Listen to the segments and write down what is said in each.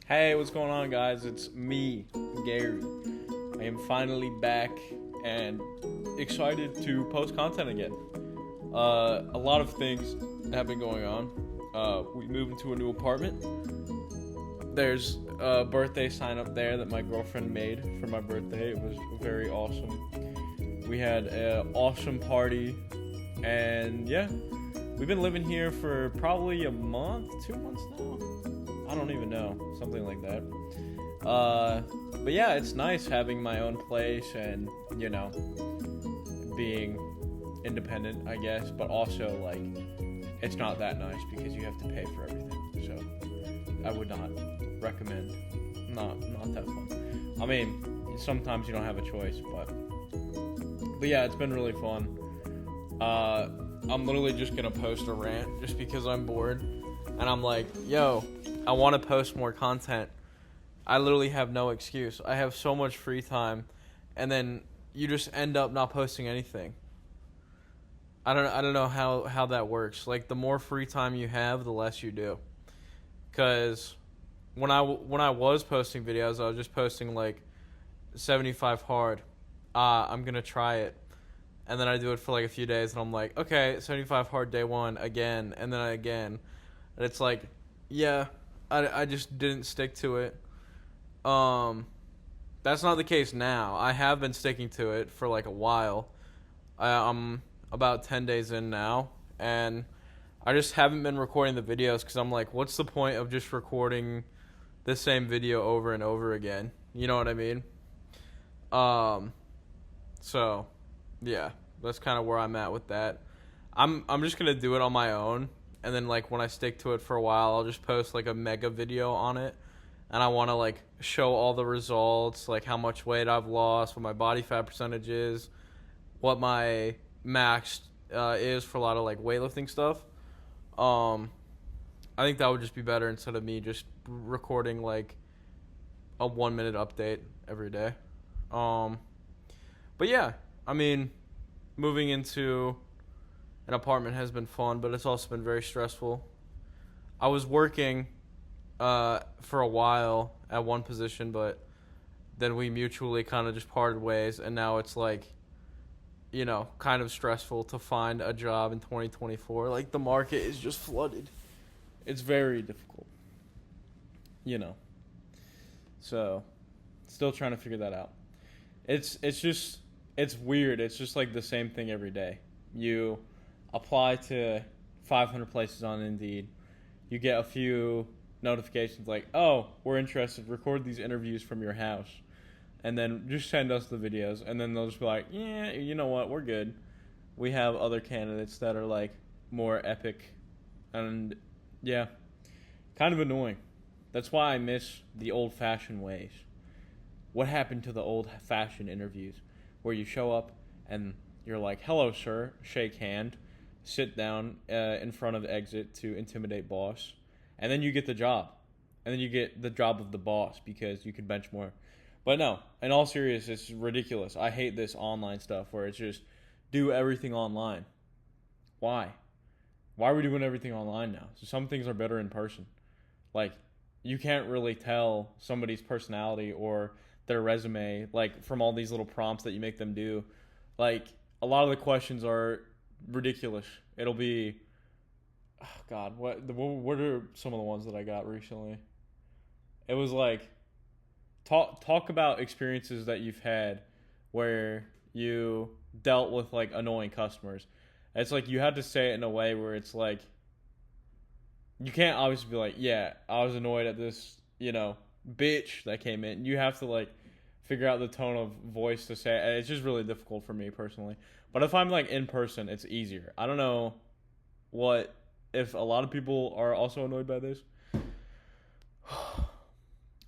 Hey, what's going on, guys? It's me, Gary. I am finally back and excited to post content again. A lot of things have been going on. We moved into a new apartment. There's a birthday sign up there that my girlfriend made for my birthday. It was very awesome. We had an awesome party, and yeah, we've been living here for probably a month, 2 months now. I don't even know, something like that. But yeah, it's nice having my own place and, being independent, I guess, but also, it's not that nice because you have to pay for everything. So I would not recommend. Not that fun. I mean, sometimes you don't have a choice, but yeah, it's been really fun. I'm literally just gonna post a rant just because I'm bored, and I'm like, yo, I want to post more content. I literally have no excuse. I have so much free time, and then you just end up not posting anything. I don't know how that works. Like, the more free time you have, the less you do. Cause when I was posting videos, I was just posting 75 hard. I'm gonna try it. And then I do it for a few days, and I'm like, okay, 75 hard day one, again, and then again. And it's like, yeah, I just didn't stick to it. That's not the case now. I have been sticking to it for a while. I'm about 10 days in now, and I just haven't been recording the videos because I'm like, what's the point of just recording the same video over and over again? You know what I mean? So yeah, that's kind of where I'm at with that. I'm just gonna do it on my own, and then when I stick to it for a while, I'll just post a mega video on it, and I want to show all the results, how much weight I've lost, what my body fat percentage is, what my max is for a lot of weightlifting stuff. I think that would just be better instead of me just recording a 1 minute update every day. But yeah, I mean, moving into an apartment has been fun, but it's also been very stressful. I was working for a while at one position, but then we mutually kind of just parted ways, and now it's kind of stressful to find a job in 2024. The market is just flooded. It's very difficult. So, still trying to figure that out. It's weird. It's just the same thing every day. You apply to 500 places on Indeed. You get a few notifications oh, we're interested. Record these interviews from your house. And then just send us the videos. And then they'll just be like, yeah, you know what? We're good. We have other candidates that are more epic. And yeah, kind of annoying. That's why I miss the old-fashioned ways. What happened to the old-fashioned interviews where you show up and you're like, hello, sir, shake hand, sit down in front of exit to intimidate boss, and then you get the job. And then you get the job of the boss because you can bench more. But no, in all seriousness, it's ridiculous. I hate this online stuff where it's just do everything online. Why? Why are we doing everything online now? So some things are better in person. You can't really tell somebody's personality or their resume, from all these little prompts that you make them do. A lot of the questions are ridiculous. It'll be, oh God, what are some of the ones that I got recently? It was talk about experiences that you've had where you dealt with annoying customers. It's you had to say it in a way where it's you can't obviously be yeah, I was annoyed at this, bitch that came in. You have to figure out the tone of voice to say it. It's just really difficult for me personally. But if I'm in person, it's easier. I don't know if a lot of people are also annoyed by this.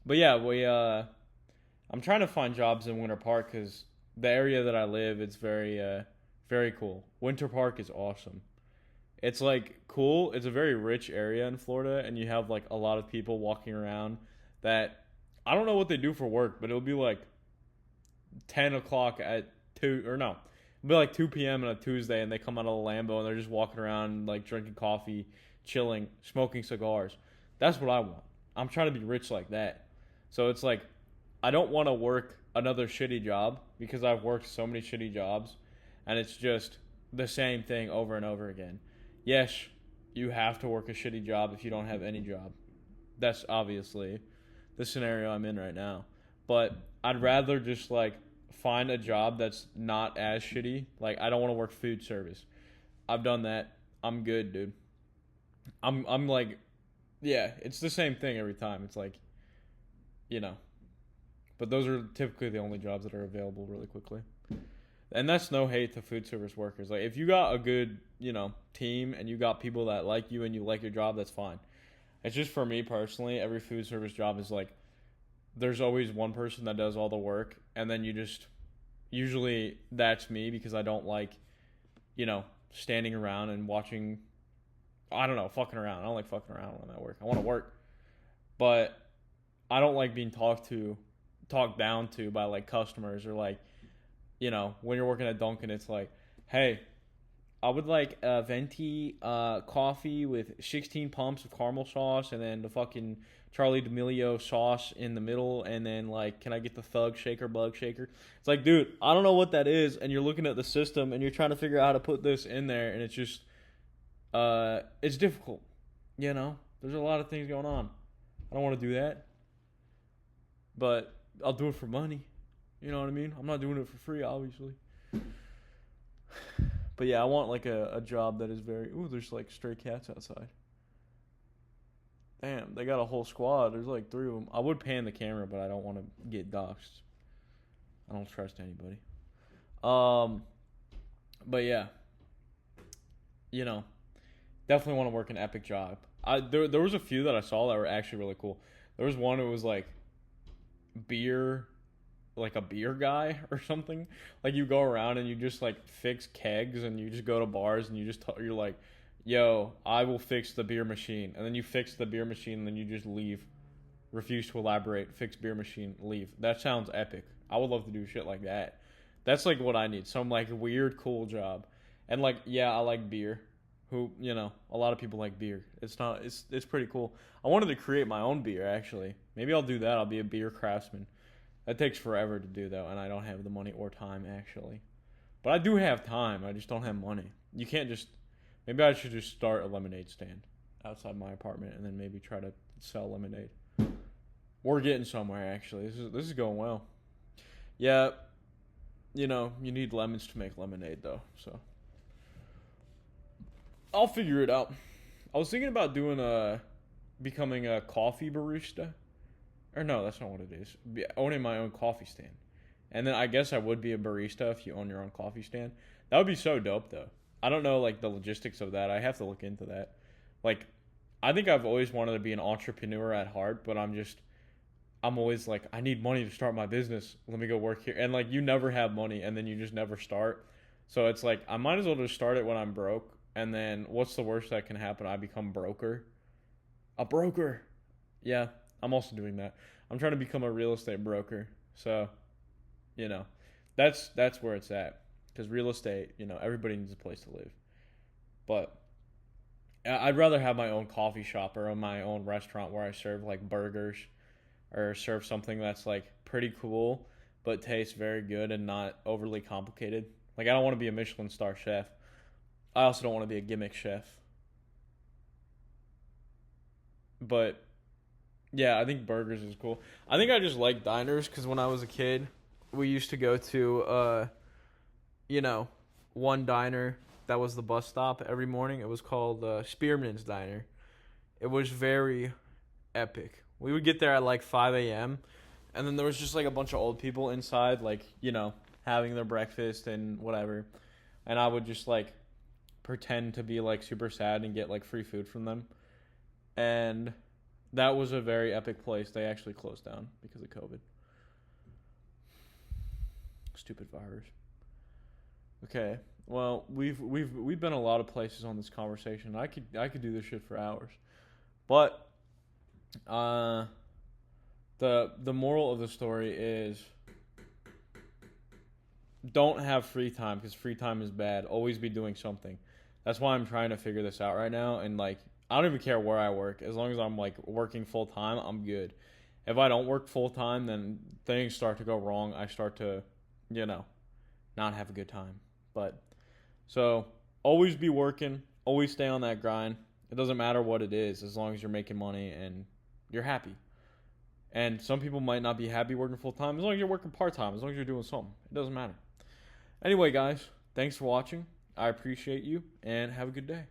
But yeah, I'm trying to find jobs in Winter Park because the area that I live, it's very, very cool. Winter Park is awesome. It's cool. It's a very rich area in Florida, and you have a lot of people walking around that I don't know what they do for work, but it'll be 10 o'clock at 2, or no, it'll be 2 p.m. on a Tuesday, and they come out of a Lambo, and they're just walking around drinking coffee, chilling, smoking cigars. That's what I want. I'm trying to be rich like that. So it's like I don't want to work another shitty job because I've worked so many shitty jobs and it's just the same thing over and over again. Yes, you have to work a shitty job if you don't have any job. That's obviously the scenario I'm in right now. But I'd rather just like find a job that's not as shitty. Like I don't want to work food service. I've done that. I'm good, dude. I'm like yeah, it's the same thing every time. It's like, you know, but those are typically the only jobs that are available really quickly. And that's no hate to food service workers. Like if you got a good, team and you got people that like you and you like your job, that's fine. It's just for me personally, every food service job is like there's always one person that does all the work and then you just usually that's me because I don't like, standing around and watching I don't know, fucking around. I don't like fucking around when I'm at work. I want to work. But I don't like being talked down to by like customers or like, when you're working at Dunkin', it's like, hey, I would like a venti coffee with 16 pumps of caramel sauce and then the fucking Charlie D'Amelio sauce in the middle and then like, can I get the thug shaker, bug shaker? It's like, dude, I don't know what that is and you're looking at the system and you're trying to figure out how to put this in there and it's just, it's difficult, There's a lot of things going on. I don't want to do that, but I'll do it for money. You know what I mean? I'm not doing it for free, obviously. But yeah, I want like a job that is very. Ooh, there's like stray cats outside. Damn, they got a whole squad. There's like 3 of them. I would pan the camera, but I don't want to get doxxed. I don't trust anybody. But yeah, definitely want to work an epic job. There was a few that I saw that were actually really cool. There was one that was like beer, like a beer guy or something. Like you go around and you just like fix kegs and you just go to bars and you're like, yo, I will fix the beer machine. And then you fix the beer machine and then you just leave. Refuse to elaborate, fix beer machine, leave. That sounds epic. I would love to do shit like that. That's like what I need. Some like weird cool job. And like, yeah, I like beer. A lot of people like beer. It's pretty cool. I wanted to create my own beer actually. Maybe I'll do that. I'll be a beer craftsman. That takes forever to do though, and I don't have the money or time actually. But I do have time. I just don't have money. You can't just. Maybe I should just start a lemonade stand outside my apartment and then maybe try to sell lemonade. We're getting somewhere actually. This is going well. Yeah, you need lemons to make lemonade though, so I'll figure it out. I was thinking about becoming a coffee barista. Or no, that's not what it is. Owning my own coffee stand. And then I guess I would be a barista if you own your own coffee stand. That would be so dope though. I don't know like the logistics of that. I have to look into that. Like I think I've always wanted to be an entrepreneur at heart, but I'm always like I need money to start my business. Let me go work here. And like you never have money and then you just never start. So it's like I might as well just start it when I'm broke. And then what's the worst that can happen? I become broker. A broker. Yeah, I'm also doing that. I'm trying to become a real estate broker. So, that's where it's at. Because real estate, everybody needs a place to live. But I'd rather have my own coffee shop or my own restaurant where I serve like burgers or serve something that's like pretty cool but tastes very good and not overly complicated. Like I don't want to be a Michelin star chef. I also don't want to be a gimmick chef. But yeah, I think burgers is cool. I think I just like diners because when I was a kid, we used to go to, one diner that was the bus stop every morning. It was called Spearman's Diner. It was very epic. We would get there at like 5 a.m. And then there was just like a bunch of old people inside, like, having their breakfast and whatever. And I would just like pretend to be like super sad and get like free food from them. And that was a very epic place. They actually closed down because of COVID. Stupid virus. Okay. Well, we've been a lot of places on this conversation. I could do this shit for hours. But the moral of the story is don't have free time because free time is bad. Always be doing something. That's why I'm trying to figure this out right now and like I don't even care where I work. As long as I'm like working full time, I'm good. If I don't work full time, then things start to go wrong. I start to, you know, not have a good time. But so always be working, always stay on that grind. It doesn't matter what it is, as long as you're making money and you're happy. And some people might not be happy working full time, as long as you're working part time, as long as you're doing something. It doesn't matter. Anyway, guys, thanks for watching. I appreciate you and have a good day.